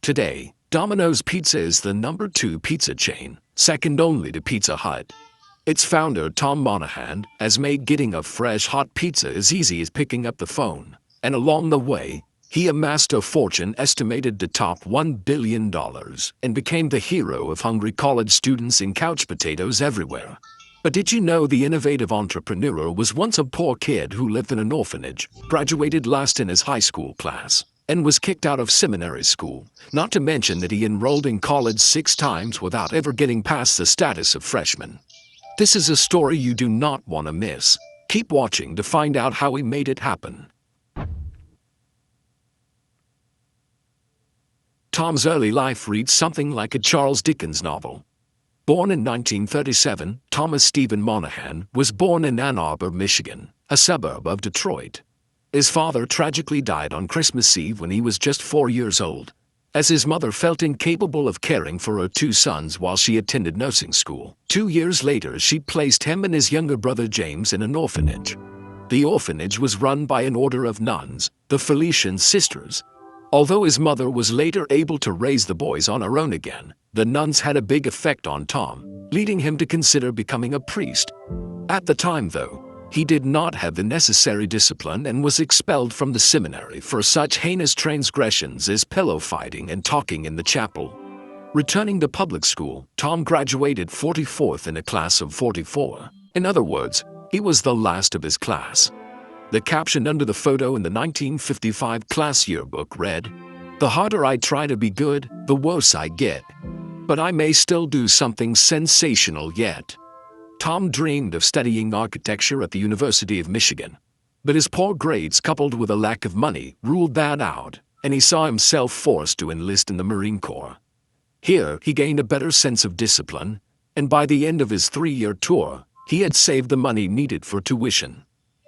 Today, Domino's Pizza is the #2 pizza chain, second only to Pizza Hut. Its founder, Tom Monaghan, has made getting a fresh hot pizza as easy as picking up the phone, and along the way, he amassed a fortune estimated to top $1 billion and became the hero of hungry college students and couch potatoes everywhere. But did you know the innovative entrepreneur was once a poor kid who lived in an orphanage, graduated last in his high school class, and was kicked out of seminary school, not to mention that he enrolled in college 6 times without ever getting past the status of freshman? This is a story you do not want to miss. Keep watching to find out how he made it happen. Tom's early life reads something like a Charles Dickens novel. Born in 1937, Thomas Stephen Monaghan was born in Ann Arbor, Michigan, a suburb of Detroit. His father tragically died on Christmas Eve when he was just 4 years old, as his mother felt incapable of caring for her 2 sons while she attended nursing school. 2 years later, she placed him and his younger brother James in an orphanage. The orphanage was run by an order of nuns, the Felician Sisters. Although his mother was later able to raise the boys on her own again, the nuns had a big effect on Tom, leading him to consider becoming a priest. At the time, though, he did not have the necessary discipline and was expelled from the seminary for such heinous transgressions as pillow fighting and talking in the chapel. Returning to public school, Tom graduated 44th in a class of 44. In other words, he was the last of his class. The caption under the photo in the 1955 class yearbook read, "The harder I try to be good, the worse I get. But I may still do something sensational yet." Tom dreamed of studying architecture at the University of Michigan, but his poor grades coupled with a lack of money ruled that out, and he saw himself forced to enlist in the Marine Corps. Here, he gained a better sense of discipline, and by the end of his 3-year tour, he had saved the money needed for tuition.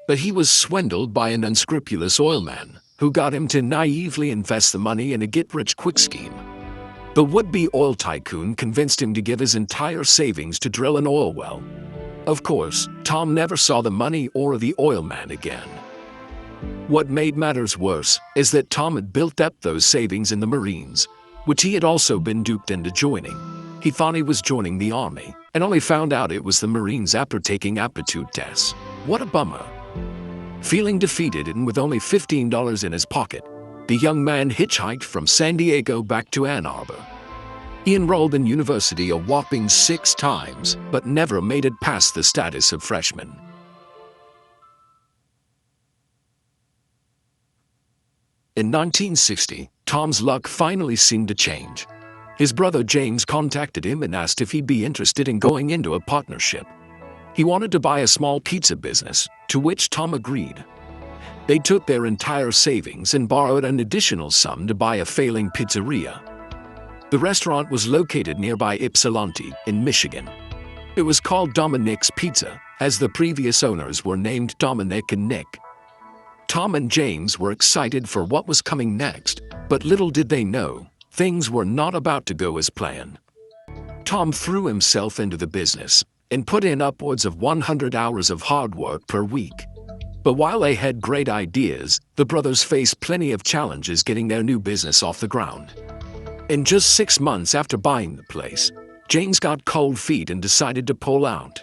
But he was swindled by an unscrupulous oilman, who got him to naively invest the money in a get-rich-quick scheme. The would-be oil tycoon convinced him to give his entire savings to drill an oil well. Of course, Tom never saw the money or the oilman again. What made matters worse is that Tom had built up those savings in the Marines, which he had also been duped into joining. He thought he was joining the Army, and only found out it was the Marines after taking aptitude tests. What a bummer. Feeling defeated and with only $15 in his pocket, the young man hitchhiked from San Diego back to Ann Arbor. He enrolled in university a whopping 6 times, but never made it past the status of freshman. In 1960, Tom's luck finally seemed to change. His brother James contacted him and asked if he'd be interested in going into a partnership. He wanted to buy a small pizza business, to which Tom agreed. They took their entire savings and borrowed an additional sum to buy a failing pizzeria. The restaurant was located nearby Ypsilanti, in Michigan. It was called Dominic's Pizza, as the previous owners were named Dominic and Nick. Tom and James were excited for what was coming next, but little did they know, things were not about to go as planned. Tom threw himself into the business and put in upwards of 100 hours of hard work per week. But while they had great ideas, the brothers faced plenty of challenges getting their new business off the ground. In just 6 months after buying the place, James got cold feet and decided to pull out.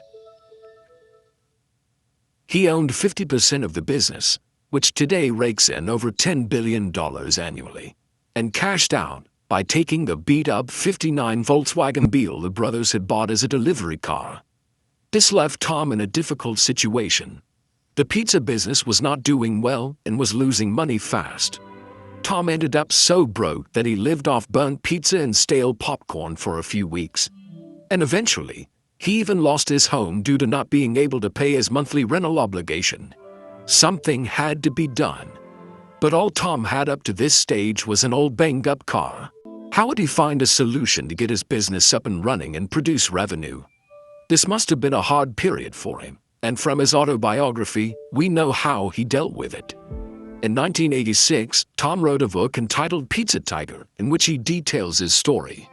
He owned 50% of the business, which today rakes in over $10 billion annually, and cashed out by taking the beat-up '59 Volkswagen Beetle the brothers had bought as a delivery car. This left Tom in a difficult situation. The pizza business was not doing well and was losing money fast. Tom ended up so broke that he lived off burnt pizza and stale popcorn for a few weeks. And eventually, he even lost his home due to not being able to pay his monthly rental obligation. Something had to be done. But all Tom had up to this stage was an old banged-up car. How would he find a solution to get his business up and running and produce revenue? This must have been a hard period for him, and from his autobiography, we know how he dealt with it. In 1986, Tom wrote a book entitled Pizza Tiger, in which he details his story.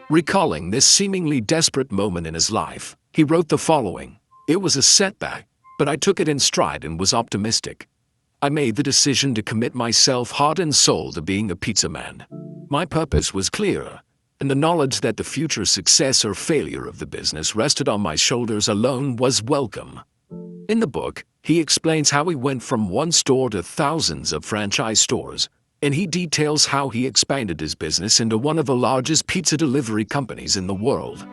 Recalling this seemingly desperate moment in his life, he wrote the following: "It was a setback, but I took it in stride and was optimistic. I made the decision to commit myself heart and soul to being a pizza man. My purpose was clear, and the knowledge that the future success or failure of the business rested on my shoulders alone was welcome. In the book, he explains how he went from one store to thousands of franchise stores, and he details how he expanded his business into one of the largest pizza delivery companies in the world.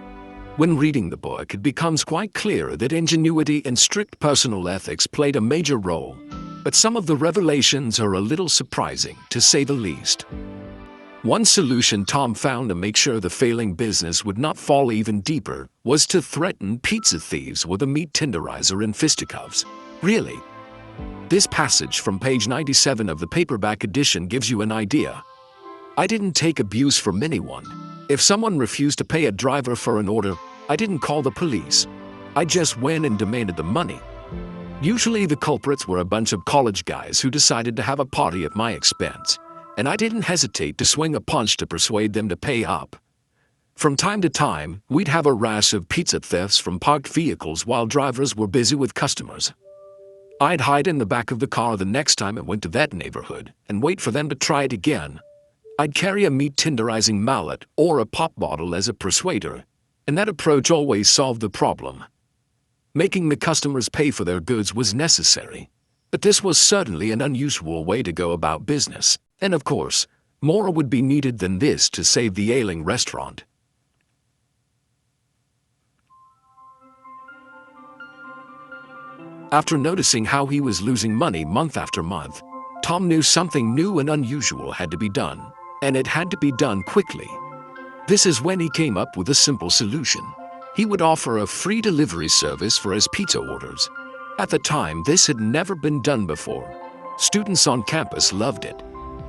When reading the book, it becomes quite clear that ingenuity and strict personal ethics played a major role, but some of the revelations are a little surprising, to say the least. One solution Tom found to make sure the failing business would not fall even deeper was to threaten pizza thieves with a meat tenderizer and fisticuffs. Really? This passage from page 97 of the paperback edition gives you an idea. I didn't take abuse from anyone. If someone refused to pay a driver for an order, I didn't call the police. I just went and demanded the money. Usually the culprits were a bunch of college guys who decided to have a party at my expense, and I didn't hesitate to swing a punch to persuade them to pay up. From time to time, we'd have a rash of pizza thefts from parked vehicles while drivers were busy with customers. I'd hide in the back of the car the next time I went to that neighborhood and wait for them to try it again. I'd carry a meat tenderizing mallet or a pop bottle as a persuader, and that approach always solved the problem. Making the customers pay for their goods was necessary, but this was certainly an unusual way to go about business. And of course, more would be needed than this to save the ailing restaurant. After noticing how he was losing money month after month, Tom knew something new and unusual had to be done, and it had to be done quickly. This is when he came up with a simple solution. He would offer a free delivery service for his pizza orders. At the time, this had never been done before. Students on campus loved it,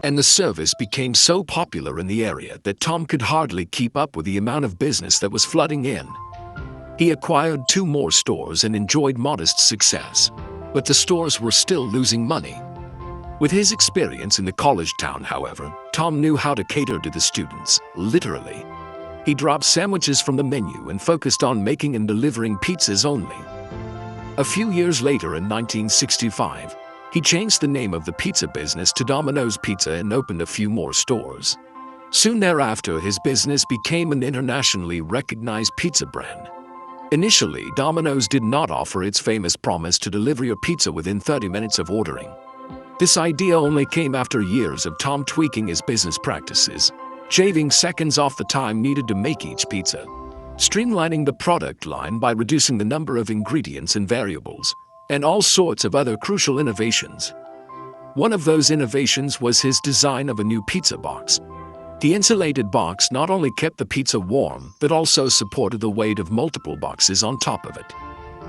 and the service became so popular in the area that Tom could hardly keep up with the amount of business that was flooding in. He acquired 2 more stores and enjoyed modest success, but the stores were still losing money. With his experience in the college town, however, Tom knew how to cater to the students, literally. He dropped sandwiches from the menu and focused on making and delivering pizzas only. A few years later, in 1965, he changed the name of the pizza business to Domino's Pizza and opened a few more stores. Soon thereafter, his business became an internationally recognized pizza brand. Initially, Domino's did not offer its famous promise to deliver your pizza within 30 minutes of ordering. This idea only came after years of Tom tweaking his business practices, shaving seconds off the time needed to make each pizza, streamlining the product line by reducing the number of ingredients and variables, and all sorts of other crucial innovations. One of those innovations was his design of a new pizza box. The insulated box not only kept the pizza warm, but also supported the weight of multiple boxes on top of it.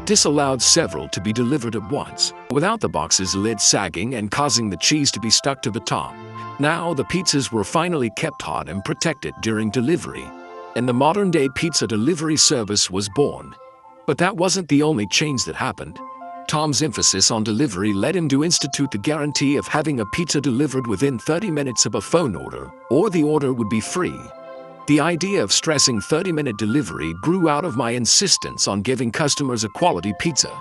This allowed several to be delivered at once, without the box's lid sagging and causing the cheese to be stuck to the top. Now the pizzas were finally kept hot and protected during delivery, and the modern-day pizza delivery service was born. But that wasn't the only change that happened. Tom's emphasis on delivery led him to institute the guarantee of having a pizza delivered within 30 minutes of a phone order, or the order would be free. The idea of stressing 30-minute delivery grew out of my insistence on giving customers a quality pizza.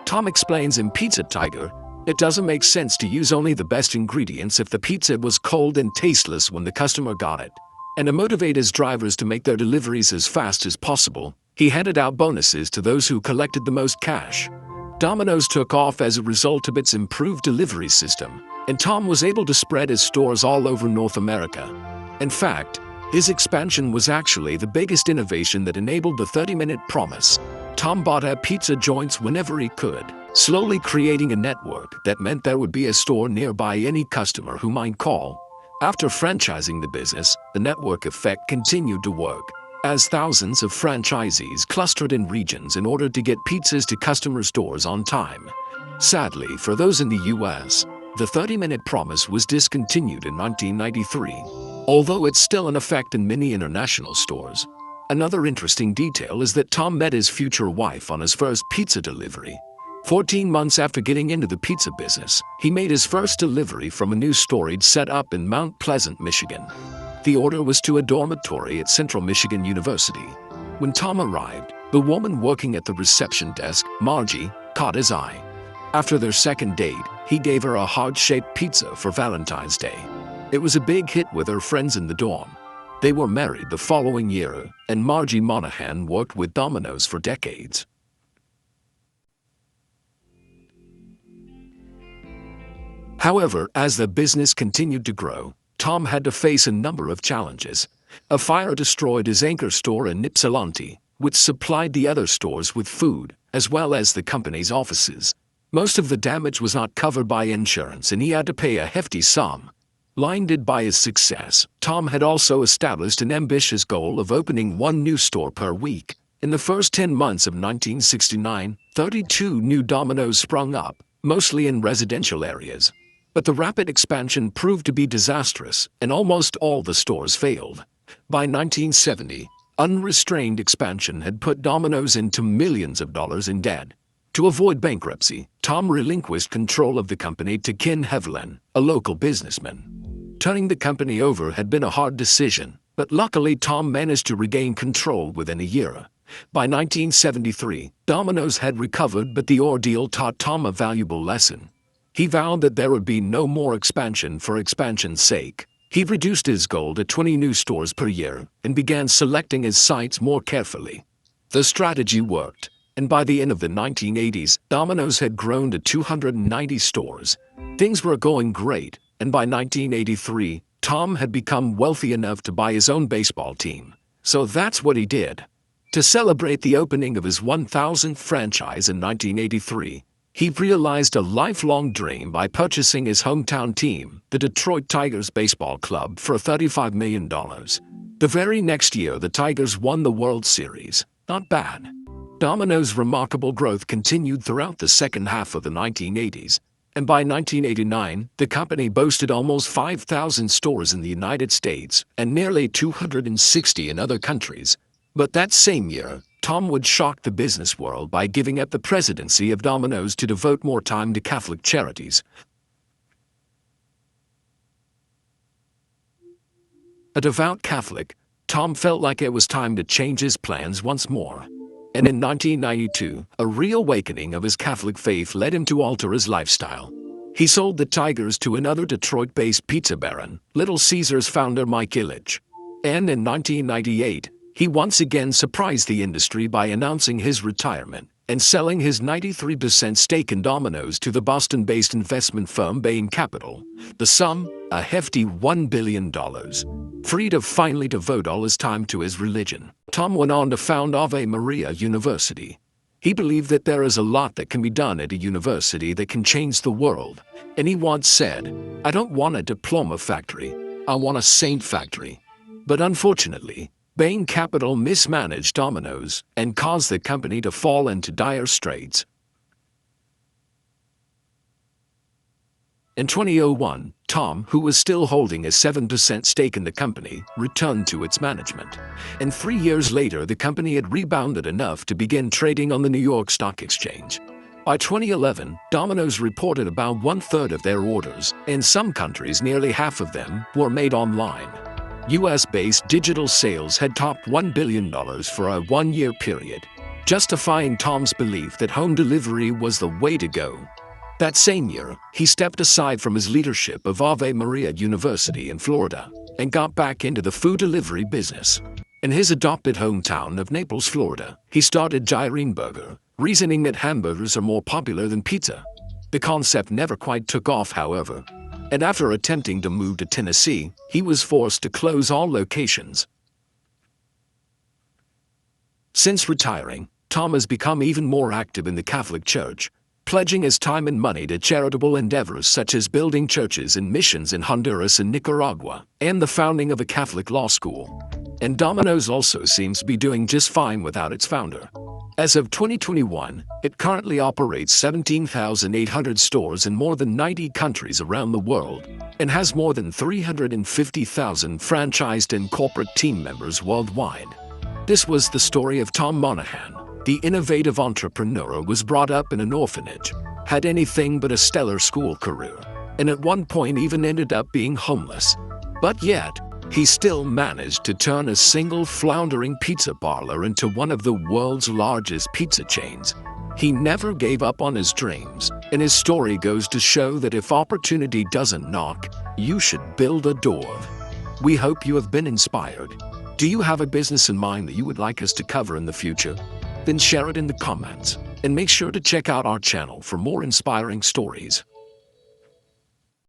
Tom explains in Pizza Tiger, it doesn't make sense to use only the best ingredients if the pizza was cold and tasteless when the customer got it. And to motivate his drivers to make their deliveries as fast as possible, he handed out bonuses to those who collected the most cash. Domino's took off as a result of its improved delivery system, and Tom was able to spread his stores all over North America. In fact, his expansion was actually the biggest innovation that enabled the 30-minute promise. Tom bought up pizza joints whenever he could, slowly creating a network that meant there would be a store nearby any customer who might call. After franchising the business, the network effect continued to work, as thousands of franchisees clustered in regions in order to get pizzas to customer stores on time. Sadly, for those in the US, the 30-minute promise was discontinued in 1993, although it's still in effect in many international stores. Another interesting detail is that Tom met his future wife on his first pizza delivery. 14 months after getting into the pizza business, he made his first delivery from a new store he'd set up in Mount Pleasant, Michigan. The order was to a dormitory at Central Michigan University. When Tom arrived, the woman working at the reception desk, Margie, caught his eye. After their second date, he gave her a heart-shaped pizza for Valentine's Day. It was a big hit with her friends in the dorm. They were married the following year, and Margie Monaghan worked with Domino's for decades. However, as the business continued to grow, Tom had to face a number of challenges. A fire destroyed his anchor store in Ypsilanti, which supplied the other stores with food, as well as the company's offices. Most of the damage was not covered by insurance, and he had to pay a hefty sum. Blinded by his success, Tom had also established an ambitious goal of opening one new store per week. In the first 10 months of 1969, 32 new Domino's sprung up, mostly in residential areas. But the rapid expansion proved to be disastrous, and almost all the stores failed. By 1970, unrestrained expansion had put Domino's into millions of dollars in debt. To avoid bankruptcy, Tom relinquished control of the company to Ken Heveland, a local businessman. Turning the company over had been a hard decision, but luckily Tom managed to regain control within a year. By 1973, Domino's had recovered, but the ordeal taught Tom a valuable lesson. He vowed that there would be no more expansion for expansion's sake. He reduced his goal to 20 new stores per year and began selecting his sites more carefully. The strategy worked, and by the end of the 1980s, Domino's had grown to 290 stores. Things were going great, and by 1983, Tom had become wealthy enough to buy his own baseball team. So that's what he did. To celebrate the opening of his 1,000th franchise in 1983, he realized a lifelong dream by purchasing his hometown team, the Detroit Tigers Baseball Club, for $35 million. The very next year, the Tigers won the World Series. Not bad. Domino's remarkable growth continued throughout the second half of the 1980s, and by 1989, the company boasted almost 5,000 stores in the United States and nearly 260 in other countries. But that same year, Tom would shock the business world by giving up the presidency of Domino's to devote more time to Catholic charities. A devout Catholic, Tom felt like it was time to change his plans once more. And in 1992, a reawakening of his Catholic faith led him to alter his lifestyle. He sold the Tigers to another Detroit-based pizza baron, Little Caesars founder Mike Ilitch. And in 1998, he once again surprised the industry by announcing his retirement and selling his 93% stake in Domino's to the Boston-based investment firm Bain Capital. The sum, a hefty $1 billion. Free to finally devote all his time to his religion, Tom went on to found Ave Maria University. He believed that there is a lot that can be done at a university that can change the world. And he once said, "I don't want a diploma factory, I want a saint factory." But unfortunately, Bain Capital mismanaged Domino's and caused the company to fall into dire straits. In 2001, Tom, who was still holding a 7% stake in the company, returned to its management. And 3 years later, the company had rebounded enough to begin trading on the New York Stock Exchange. By 2011, Domino's reported about 1/3 of their orders. In some countries, nearly half of them were made online. US-based digital sales had topped $1 billion for a one-year period, justifying Tom's belief that home delivery was the way to go. That same year, he stepped aside from his leadership of Ave Maria University in Florida and got back into the food delivery business. In his adopted hometown of Naples, Florida, he started Gyrene Burger, reasoning that hamburgers are more popular than pizza. The concept never quite took off, however, and after attempting to move to Tennessee, he was forced to close all locations. Since retiring, Tom has become even more active in the Catholic Church, pledging his time and money to charitable endeavors such as building churches and missions in Honduras and Nicaragua, and the founding of a Catholic law school. And Domino's also seems to be doing just fine without its founder. As of 2021, it currently operates 17,800 stores in more than 90 countries around the world and has more than 350,000 franchised and corporate team members worldwide. This was the story of Tom Monaghan. The innovative entrepreneur was brought up in an orphanage, had anything but a stellar school career, and at one point even ended up being homeless. But yet, he still managed to turn a single floundering pizza parlor into one of the world's largest pizza chains. He never gave up on his dreams, and his story goes to show that if opportunity doesn't knock, you should build a door. We hope you have been inspired. Do you have a business in mind that you would like us to cover in the future? Then share it in the comments, and make sure to check out our channel for more inspiring stories.